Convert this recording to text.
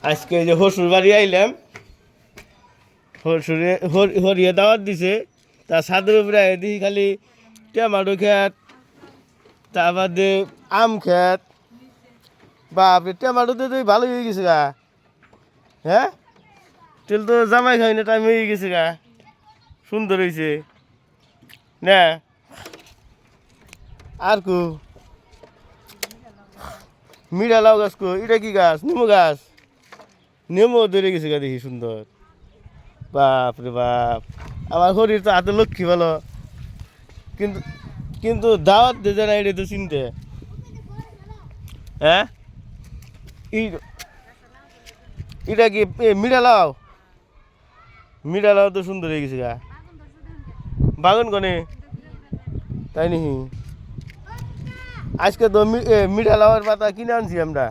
আজকে যে হসুর বাড়ি আইলাম, হসুরে হরিয়ে দাওয়াত দিছে, তা ছাদের উপরে দেখি খালি টমেটো খেত, তার বাদে আম খেত। বাপরে টমেটোতে তো ভালোই হয়ে গেছে গা। হ্যাঁ, তেল তো জামাই খাই না, টাইম হয়ে গেছে গা, সুন্দর হয়েছে না। আর কু মিঠা লাউ গাছ কো, এটা কি গাছ? নেমু গাছ, নেমু ধরে গেছে গা, দেখি সুন্দর। বাপ রে বাপ, আমার শরীর তো হাতে লক্ষ্মী ভালো, কিন্তু কিন্তু দাওয়াত দিতে না, এটা তো চিনতে। হ্যাঁ, এটা কি মিঠা লাউ? মিঠা লাউ তো সুন্দর হয়ে গেছে গা। বাগান কনে তাই নাকি? আজকে তো মিঠা লাউয়ের পাতা কিনে আনছি আমরা।